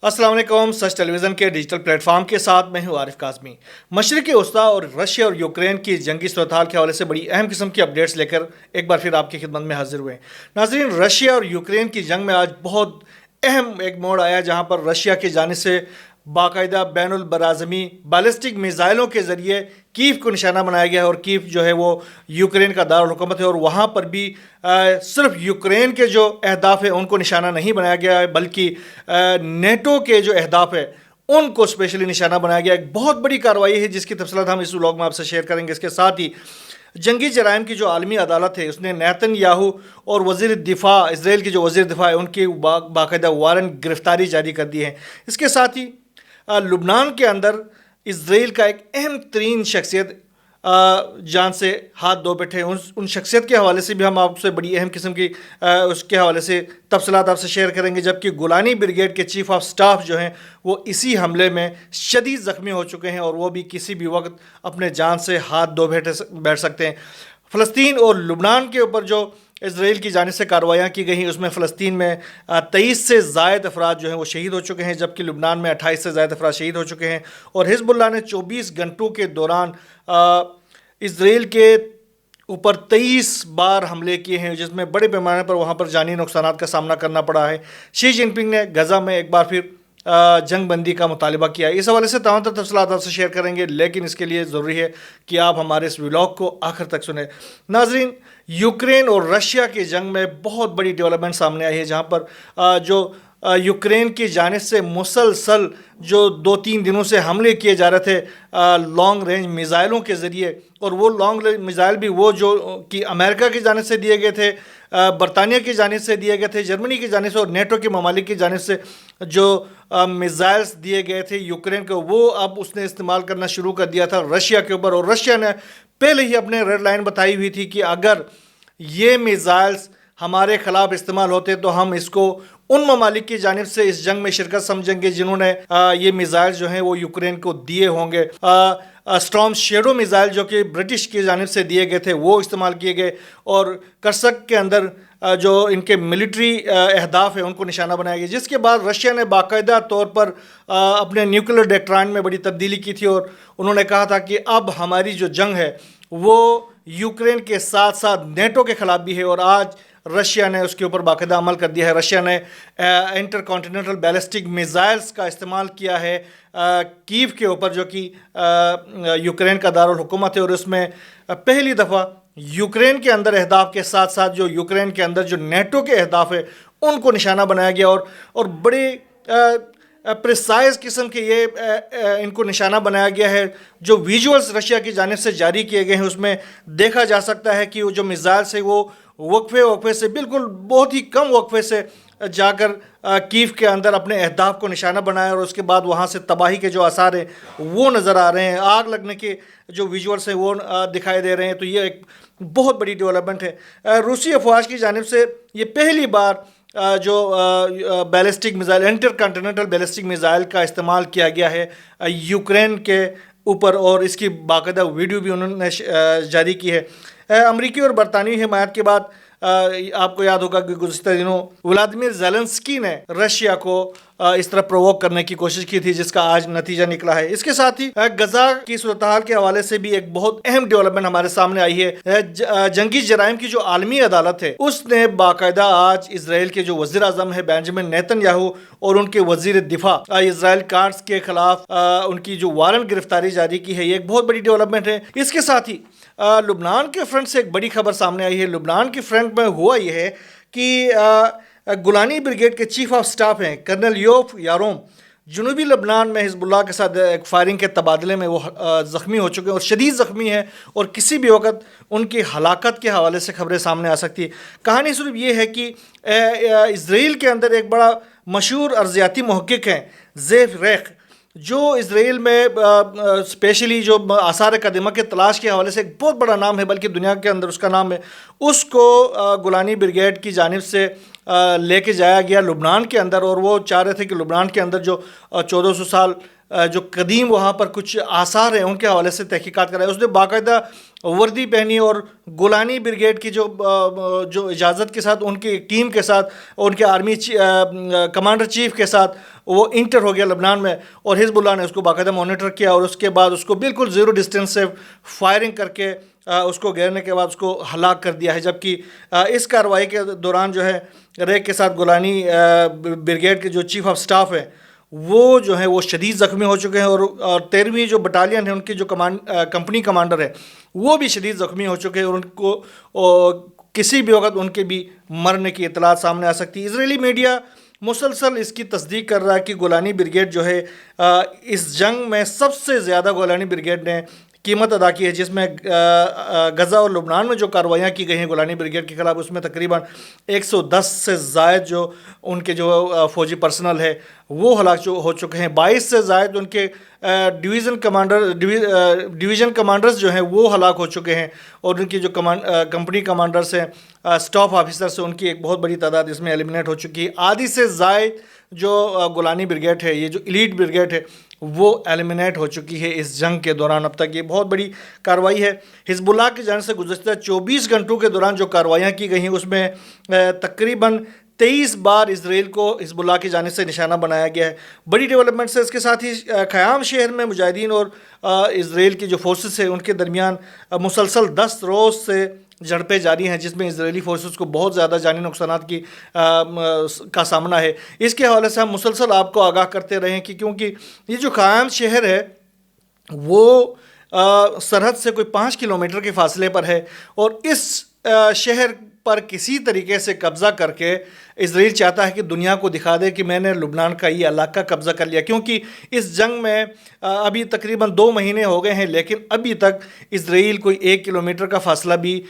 अस्सलाम वालेकुम। सच टेलीविज़न के डिजिटल प्लेटफॉर्म के साथ मैं हूं आरिफ काज़मी। मशरिक़ वस्ता और रशिया और यूक्रेन की जंगी सूरत हाल के हवाले से बड़ी अहम किस्म की अपडेट्स लेकर एक बार फिर आपकी खिदमत में हाजिर हुए। नाज़रीन, रशिया और यूक्रेन की जंग में आज बहुत अहम एक मोड़ आया जहां पर रशिया की जानिब से बाकायदा बैनुल बराज़मी बैलिस्टिक मिज़ाइलों के ज़रिए कीव को निशाना बनाया गया है और कीव जो है वो यूक्रेन का दारुल हुकूमत है और वहाँ पर भी सिर्फ यूक्रेन के जो अहदाफ है उनको निशाना नहीं बनाया गया है बल्कि नेटो के जो अहदाफ है उनको स्पेशली निशाना बनाया गया। एक बहुत बड़ी कार्रवाई है जिसकी तफसीलात हम इस व्लॉग में आपसे शेयर करेंगे। इसके साथ ही जंगी जराइम की जो आलमी अदालत है उसने नेतन्याहू और वज़ीर दिफा इसराइल के जो वज़ीर दिफा है उनकी बाकायदा वारंट गिरफ्तारी जारी कर दी है। इसके साथ ही लुबनान के अंदर इसराइल का एक अहम तरीन शख्सियत जान से हाथ धो बैठे उन शख्सियत के हवाले से भी हम आपसे बड़ी अहम किस्म की उसके हवाले से तफसीलात आपसे शेयर करेंगे। जबकि गोलानी ब्रिगेड के चीफ ऑफ स्टाफ जो हैं वो इसी हमले में शदीद ज़ख्मी हो चुके हैं और वो भी किसी भी वक्त अपने जान से हाथ धो बैठ सकते हैं। फ़लस्तीन और लुबनान के ऊपर जो इसराइल की जानिब से कार्रवाइयाँ की गई उसमें फ़लस्तीन में 23 से ज़ायद अफराद जो हैं वो शहीद हो चुके हैं जबकि लुबनान में 28 से ज़ायद अफराद शहीद हो चुके हैं। और हिज़्बुल्लाह ने 24 घंटों के दौरान इसराइल के ऊपर 23 बार हमले किए हैं जिसमें बड़े पैमाने पर वहाँ पर जानी नुकसान का सामना करना पड़ा है। शी जिनपिंग ने गज़ा में एक बार फिर जंग बंदी का मुतालिबा किया। इस हवाले से तमाम तफसीलात आपसे शेयर करेंगे लेकिन इसके लिए ज़रूरी है कि आप हमारे इस व्लॉग को आखिर तक सुने। नाज़रीन, यूक्रेन और रशिया की जंग में बहुत बड़ी डेवलपमेंट सामने आई है जहाँ पर जो यूक्रेन की जानिब से मुसलसल जो 2-3 दिनों से हमले किए जा रहे थे लॉन्ग रेंज मिज़ाइलों के ज़रिए और वो लॉन्ग रेंज मिज़ाइल भी वो जो कि अमेरिका की जानिब से दिए गए थे, बरतानिया की जानिब से दिए गए थे, जर्मनी की जानिब से और नेटो के ममालिक की जानिब से जो मिज़ाइल्स दिए गए थे यूक्रेन को, वो अब उसने इस्तेमाल करना शुरू कर दिया था रशिया के ऊपर। और रशिया ने पहले ही अपने रेड लाइन बताई हुई थी कि अगर ये मिज़ाइल्स हमारे ख़िलाफ़ इस्तेमाल होते तो हम इसको उन ममालिक की जानिब से इस जंग में शिरकत समझेंगे जिन्होंने ये मिज़ाइल जो हैं वो यूक्रेन को दिए होंगे। स्टॉर्म शेडो मिज़ाइल जो कि ब्रिटिश की जानिब से दिए गए थे वो इस्तेमाल किए गए और कर्सक के अंदर जो इनके मिलिट्री अहदाफ है उनको निशाना बनाया गया। जिसके बाद रशिया ने बाकायदा तौर पर अपने न्यूक्लियर डॉक्ट्राइन में बड़ी तब्दीली की थी और उन्होंने कहा था कि अब हमारी जो जंग है वो यूक्रेन के साथ साथ नेटो के ख़िलाफ़ भी है और आज रशिया ने उसके ऊपर बाकायदा अमल कर दिया है। रशिया ने इंटर कॉन्टिनेंटल बैलिस्टिक मिज़ाइल्स का इस्तेमाल किया है कीव के ऊपर जो कि यूक्रेन का दारुल हुकूमत है और उसमें पहली दफ़ा यूक्रेन के अंदर अहदाफ के साथ साथ जो यूक्रेन के अंदर जो नेटो के अहदाफ है उनको निशाना बनाया गया और बड़े प्रिसाइज किस्म के ये इनको निशाना बनाया गया है। जो विजुअल्स रशिया की जानिब से जारी किए गए हैं उसमें देखा जा सकता है कि वो जो मिज़ाइल्स है वो वक्फे से बिल्कुल बहुत ही कम वक्फे से जाकर कीव के अंदर अपने अहदाफ को निशाना बनाया और उसके बाद वहाँ से तबाही के जो आसार हैं वो नज़र आ रहे हैं, आग लगने के जो विजुअल्स हैं वो दिखाई दे रहे हैं। तो ये एक बहुत बड़ी डेवलपमेंट है। रूसी अफवाज की जानिब से ये पहली बार जो ballistic missile inter continental ballistic missile का इस्तेमाल किया गया है यूक्रेन के ऊपर और इसकी बाकायदा वीडियो भी उन्होंने जारी की है। अमरीकी और बरतानवी हिमायत के बाद आपको याद होगा कि गुज़िश्ता दिनों व्लादिमीर ज़ेलेंस्की ने रशिया को इस तरह प्रोवोक करने की कोशिश की थी जिसका आज नतीजा निकला है। इसके साथ ही गजा की सूरत हाल के हवाले से भी एक बहुत अहम डेवलपमेंट हमारे सामने आई है। जंगी जराइम की जो आलमी अदालत है उसने बाकायदा आज इसराइल के जो वज़ीर आज़म है बेंजामिन नेतन्याहू और उनके वज़ीर दिफा इसराइल काट्ज़ के खिलाफ उनकी जो वारंट गिरफ्तारी जारी की है, ये एक बहुत बड़ी डेवलपमेंट है। इसके साथ ही लुबनान के फ्रंट से एक बड़ी खबर सामने आई है। लुबनान के फ्रंट में हुआ ये है कि गोलानी ब्रिगेड के चीफ ऑफ स्टाफ हैं कर्नल योफ यारोम जनूबी लबनान में हिज़्बुल्लाह के साथ एक फायरिंग के तबादले में वो ज़ख्मी हो चुके हैं और शदीद ज़ख्मी हैं और किसी भी वक्त उनकी हलाकत के हवाले से खबरें सामने आ सकती है। कहानी सिर्फ ये है कि इसराइल के अंदर एक बड़ा मशहूर अर्ज़ियाती मुहक्किक हैं ज़ेफ रेख जो इसराइल में स्पेशली जो आसार कदीमा के तलाश के हवाले से एक बहुत बड़ा नाम है बल्कि दुनिया के अंदर उसका नाम है। उसको गोलानी ब्रिगेड की जानिब से لے کے جایا گیا لبنان کے اندر، اور وہ چاہ رہے تھے کہ لبنان کے اندر جو 1400 سال جو قدیم وہاں پر کچھ آثار ہیں ان کے حوالے سے تحقیقات کرائے۔ اس نے باقاعدہ وردی پہنی اور گولانی بریگیڈ کی جو اجازت کے ساتھ ان کی ٹیم کے ساتھ، ان کے آرمی کمانڈر چیف کے ساتھ وہ انٹر ہو گیا لبنان میں، اور حزب اللہ نے اس کو باقاعدہ مانیٹر کیا، اور اس کے بعد اس کو بالکل زیرو ڈسٹینس سے فائرنگ کر کے اس کو گھیرنے کے بعد اس کو ہلاک کر دیا ہے۔ جبکہ اس کارروائی کے دوران جو ہے ریک کے ساتھ گولانی بریگیڈ کے جو چیف آف سٹاف ہیں وہ جو ہے وہ شدید زخمی ہو چکے ہیں، اور 13ویں جو بٹالین ہے ان کی جو کمپنی کمانڈر ہے وہ بھی شدید زخمی ہو چکے ہیں، اور ان کو کسی بھی وقت ان کے بھی مرنے کی اطلاعات سامنے آ سکتی ہے۔ اسرائیلی میڈیا مسلسل اس کی تصدیق کر رہا ہے کہ گولانی بریگیڈ جو ہے اس جنگ میں سب سے زیادہ گولانی بریگیڈ نے قیمت ادا کی ہے، جس میں غزہ اور لبنان میں جو کارروائیاں کی گئی ہیں گولانی بریگیڈ کے خلاف، اس میں تقریباً 110 سے زائد جو ان کے جو فوجی پرسنل ہے وہ ہلاک ہو چکے ہیں، 22 سے زائد ان کے ڈویژن کمانڈرز جو ہیں وہ ہلاک ہو چکے ہیں، اور ان کی جو کمپنی کمانڈرز ہیں، سٹاف آفیسرز ہیں، ان کی ایک بہت بڑی تعداد اس میں ایلیمنیٹ ہو چکی ہے۔ آدھی سے زائد جو گولانی بریگیڈ ہے، یہ جو ایلیٹ بریگیڈ ہے، وہ ایلیمنیٹ ہو چکی ہے اس جنگ کے دوران۔ اب تک یہ بہت بڑی کارروائی ہے۔ حزب اللہ کی جانب سے گزشتہ 24 گھنٹوں کے دوران جو کارروائیاں کی گئی ہیں اس میں تقریباً 23 بار اسرائیل کو حزب اللہ کی جانب سے نشانہ بنایا گیا ہے۔ بڑی ڈیولپمنٹس ہے اس کے ساتھ ہی خیام شہر میں مجاہدین اور اسرائیل کی جو فورسز ہیں ان کے درمیان مسلسل 10 روز سے جھڑپیں جاری ہیں، جس میں اسرائیلی فورسز کو بہت زیادہ جانی نقصانات کا سامنا ہے۔ اس کے حوالے سے ہم مسلسل آپ کو آگاہ کرتے رہے ہیں کہ کیونکہ یہ جو خیام شہر ہے وہ سرحد سے کوئی 5 کلومیٹر کے فاصلے پر ہے، اور اس شہر پر کسی طریقے سے قبضہ کر کے اسرائیل چاہتا ہے کہ دنیا کو دکھا دے کہ میں نے لبنان کا یہ علاقہ قبضہ کر لیا، کیونکہ اس جنگ میں ابھی تقریباً 2 مہینے ہو گئے ہیں، لیکن ابھی تک اسرائیل کوئی 1 کلومیٹر کا فاصلہ بھی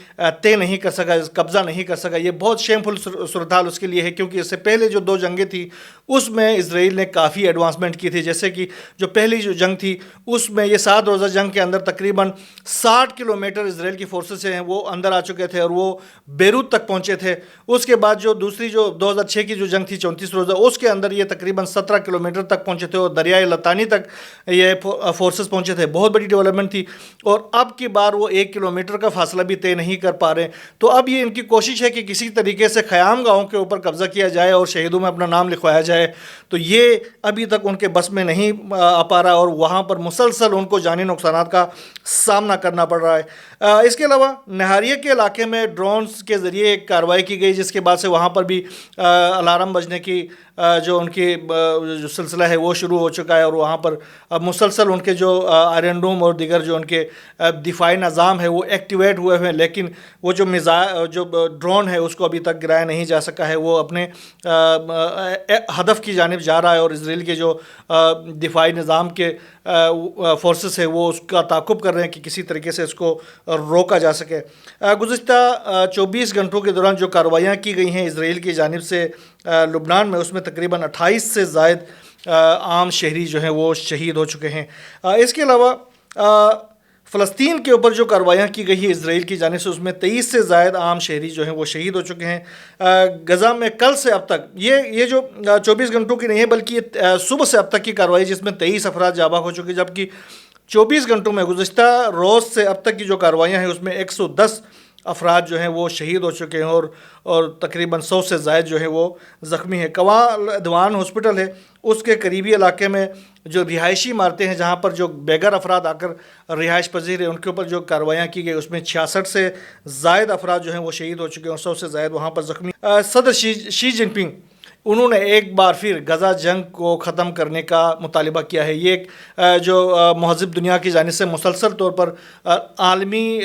طے نہیں کر سکا، قبضہ نہیں کر سکا۔ یہ بہت شیمفل صورتحال اس کے لیے ہے، کیونکہ اس سے پہلے جو 2 جنگیں تھیں اس میں اسرائیل نے کافی ایڈوانسمنٹ کی تھی، جیسے کہ جو پہلی جو جنگ تھی اس میں یہ 7 روزہ جنگ کے اندر تقریباً 60 کلومیٹر اسرائیل کی فورسز ہیں وہ اندر آ چکے تھے اور وہ بیروت تک پہنچے تھے۔ اس کے بعد جو دوسری جو 2006 کی جو جنگ تھی 34 روزہ، اس کے اندر یہ تقریباً 17 کلومیٹر تک پہنچے تھے، اور دریائے لطانی تک یہ فورسز پہنچے تھے۔ بہت بڑی ڈیولپمنٹ تھی، اور اب کی بار وہ 1 کلومیٹر کا فاصلہ بھی طے نہیں کر پا رہے۔ تو اب یہ ان کی کوشش ہے کہ کسی طریقے سے خیام گاؤں کے اوپر قبضہ کیا جائے اور شہیدوں میں اپنا نام لکھوایا جائے، تو یہ ابھی تک ان کے بس میں نہیں آ پا رہا، اور وہاں پر مسلسل ان کو جانی نقصانات کا سامنا کرنا پڑ رہا ہے۔ اس کے علاوہ نہاریہ کے علاقے میں ڈرونز کے ذریعے ایک کارروائی کی گئی، جس کے بعد سے وہاں پر بھی الارم بجنے کی جو ان کی جو سلسلہ ہے وہ شروع ہو چکا ہے، اور وہاں پر مسلسل ان کے جو آئرن ڈوم اور دیگر جو ان کے دفاعی نظام ہے وہ ایکٹیویٹ ہوئے ہوئے ہیں، لیکن وہ جو جو ڈرون ہے اس کو ابھی تک گرایا نہیں جا سکا ہے۔ وہ اپنے ہدف کی جانب جا رہا ہے، اور اسرائیل کے جو دفاعی نظام کے فورسز ہیں وہ اس کا تعاقب کر رہے ہیں کہ کسی طریقے سے اس کو روکا جا سکے۔ گزشتہ 24 گھنٹوں کے دوران جو کارروائیاں کی گئی ہیں اسرائیل کی جانب سے لبنان میں، اس میں تقریباً 28 سے زائد عام شہری جو ہیں وہ شہید ہو چکے ہیں۔ اس کے علاوہ فلسطین کے اوپر جو کارروائیاں کی گئی ہیں اسرائیل کی جانب سے، اس میں 23 سے زائد عام شہری جو ہیں وہ شہید ہو چکے ہیں۔ غزہ میں کل سے اب تک یہ جو 24 گھنٹوں کی نہیں ہے بلکہ یہ صبح سے اب تک کی کارروائی، جس میں 23 افراد جاں بحق ہو چکے، جبکہ 24 گھنٹوں میں گزشتہ روز سے اب تک کی جو کارروائیاں ہیں اس میں 110 افراد جو ہیں وہ شہید ہو چکے ہیں، اور تقریباً 100 سے زائد جو ہیں وہ زخمی ہیں۔ کوان ادوان ہاسپٹل ہے، اس کے قریبی علاقے میں جو رہائشی عمارتیں ہیں جہاں پر جو بے گھر افراد آ کر رہائش پذیر ہیں، ان کے اوپر جو کارروائیاں کی گئی اس میں 66 سے زائد افراد جو ہیں وہ شہید ہو چکے ہیں، اور 100 سے زائد وہاں پر زخمی۔ صدر شی جن پنگ انہوں نے ایک بار پھر غزہ جنگ کو ختم کرنے کا مطالبہ کیا ہے۔ یہ ایک جو مہذب دنیا کی جانب سے مسلسل طور پر عالمی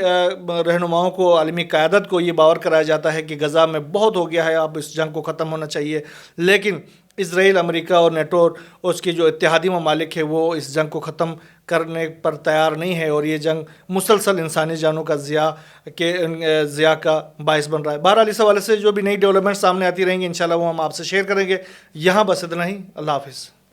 رہنماؤں کو، عالمی قیادت کو یہ باور کرایا جاتا ہے کہ غزہ میں بہت ہو گیا ہے، اب اس جنگ کو ختم ہونا چاہیے، لیکن اسرائیل، امریکہ اور نیٹو اور اس کے جو اتحادی ممالک ہیں وہ اس جنگ کو ختم کرنے پر تیار نہیں ہے، اور یہ جنگ مسلسل انسانی جانوں کا ضیاع کا باعث بن رہا ہے۔ بہرحال اس حوالے سے جو بھی نئی ڈیولپمنٹ سامنے آتی رہیں گی انشاءاللہ وہ ہم آپ سے شیئر کریں گے۔ یہاں بس اتنا ہی، اللہ حافظ۔